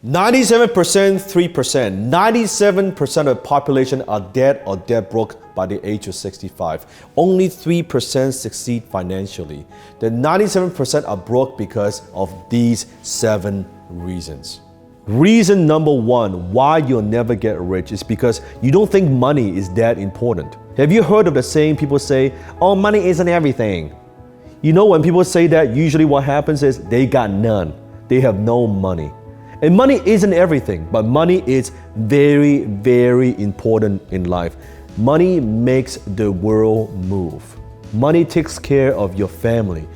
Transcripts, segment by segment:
97%, 3%. 97% of the population are dead or dead broke by the age of 65. Only 3% succeed financially. The 97% are broke because of these 7 reasons. Reason number 1 why you'll never get rich is because you don't think money is that important. Have you heard of the saying people say, oh, money isn't everything? You know, when people say that, usually what happens is they got none. They have no money. And money isn't everything, but money is very, very important in life. Money makes the world move. Money takes care of your family.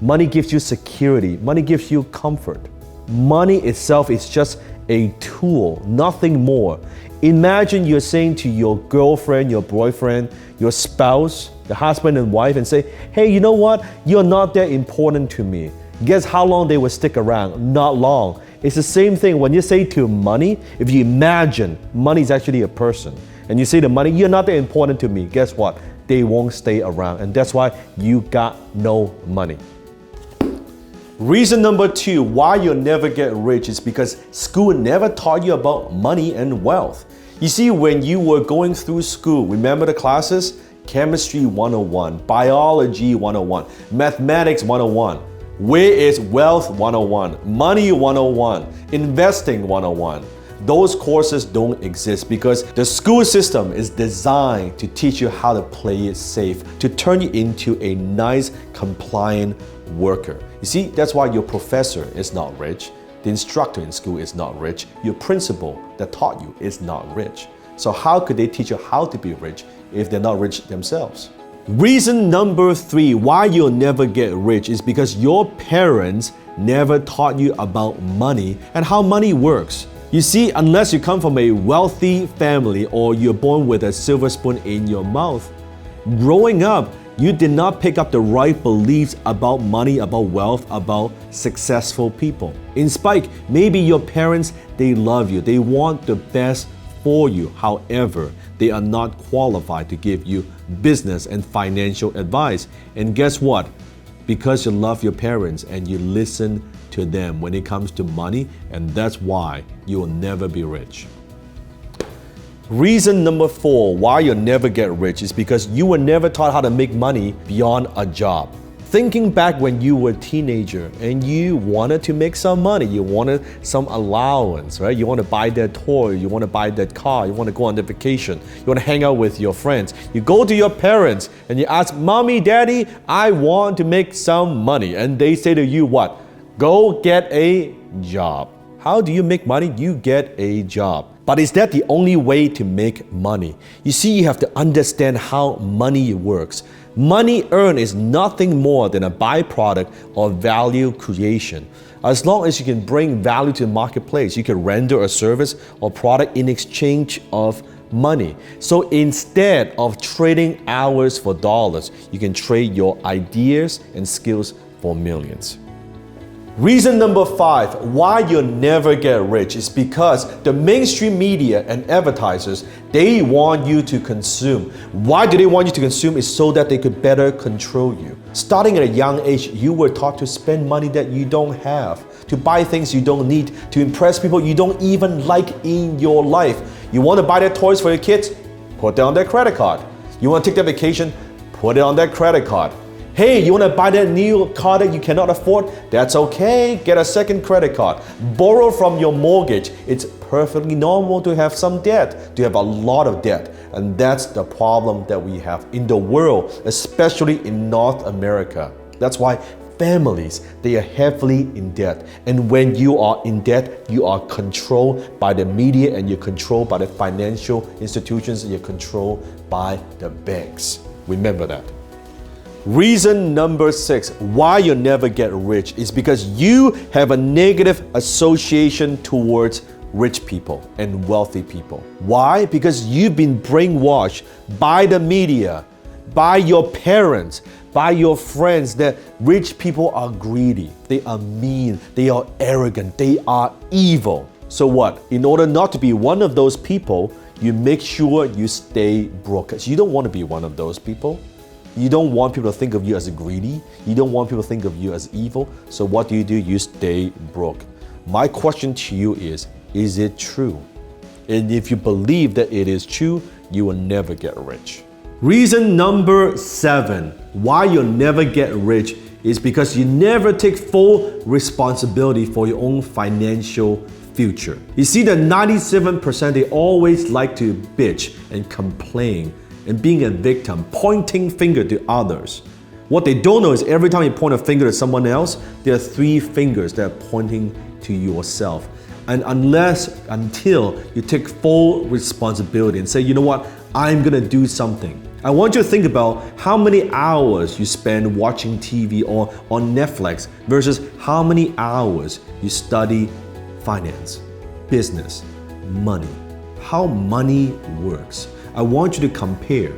Money gives you security. Money gives you comfort. Money itself is just a tool, nothing more. Imagine you're saying to your girlfriend, your boyfriend, your spouse, your husband and wife, and say, hey, you know what? You're not that important to me. Guess how long they will stick around? Not long. It's the same thing when you say to money, if you imagine money is actually a person, and you say to money, you're not that important to me, guess what? They won't stay around, and that's why you got no money. Reason number 2 why you'll never get rich is because school never taught you about money and wealth. You see, when you were going through school, remember the classes? Chemistry 101, Biology 101, Mathematics 101. Where is Wealth 101, Money 101, Investing 101? Those courses don't exist because the school system is designed to teach you how to play it safe, to turn you into a nice, compliant worker. You see, that's why your professor is not rich, the instructor in school is not rich, your principal that taught you is not rich. So how could they teach you how to be rich if they're not rich themselves? Reason number 3 why you'll never get rich is because your parents never taught you about money and how money works. You see, unless you come from a wealthy family or you're born with a silver spoon in your mouth, growing up, you did not pick up the right beliefs about money, about wealth, about successful people. In spite, maybe your parents, they love you, they want the best for you. However, they are not qualified to give you business and financial advice. And guess what? Because you love your parents and you listen to them when it comes to money, and that's why you will never be rich. Reason number 4 why you'll never get rich is because you were never taught how to make money beyond a job. Thinking back when you were a teenager and you wanted to make some money, you wanted some allowance, right? You want to buy that toy, you want to buy that car, you want to go on the vacation, you want to hang out with your friends. You go to your parents and you ask, Mommy, Daddy, I want to make some money. And they say to you what? Go get a job. How do you make money? You get a job. But is that the only way to make money? You see, you have to understand how money works. Money earned is nothing more than a byproduct of value creation. As long as you can bring value to the marketplace, you can render a service or product in exchange of money. So instead of trading hours for dollars, you can trade your ideas and skills for millions. Reason number 5 why you'll never get rich is because the mainstream media and advertisers, they want you to consume. Why do they want you to consume? Is so that they could better control you. Starting at a young age, you were taught to spend money that you don't have, to buy things you don't need, to impress people you don't even like in your life. You want to buy their toys for your kids? Put that on their credit card. You want to take that vacation? Put it on that credit card. Hey, you want to buy that new car that you cannot afford? That's okay, get a second credit card. Borrow from your mortgage. It's perfectly normal to have some debt, to have a lot of debt. And that's the problem that we have in the world, especially in North America. That's why families, they are heavily in debt. And when you are in debt, you are controlled by the media and you're controlled by the financial institutions and you're controlled by the banks. Remember that. Reason number 6 why you'll never get rich is because you have a negative association towards rich people and wealthy people. Why? Because you've been brainwashed by the media, by your parents, by your friends that rich people are greedy, they are mean, they are arrogant, they are evil. So what? In order not to be one of those people, you make sure you stay broke. Because you don't want to be one of those people. You don't want people to think of you as greedy. You don't want people to think of you as evil. So what do? You stay broke. My question to you is it true? And if you believe that it is true, you will never get rich. Reason number 7 why you'll never get rich is because you never take full responsibility for your own financial future. You see, the 97%, they always like to bitch and complain and being a victim, pointing finger to others. What they don't know is every time you point a finger to someone else, there are 3 fingers that are pointing to yourself. And until you take full responsibility and say, you know what, I'm gonna do something. I want you to think about how many hours you spend watching TV or on Netflix versus how many hours you study finance, business, money, how money works. I want you to compare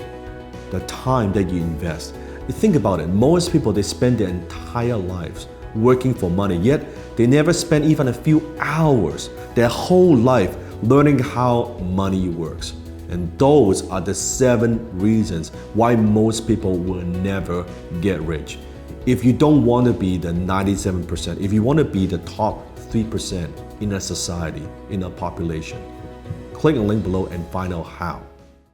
the time that you invest. You think about it, most people, they spend their entire lives working for money, yet they never spend even a few hours, their whole life, learning how money works. And those are the 7 reasons why most people will never get rich. If you don't want to be the 97%, if you want to be the top 3% in a society, in a population, click the link below and find out how.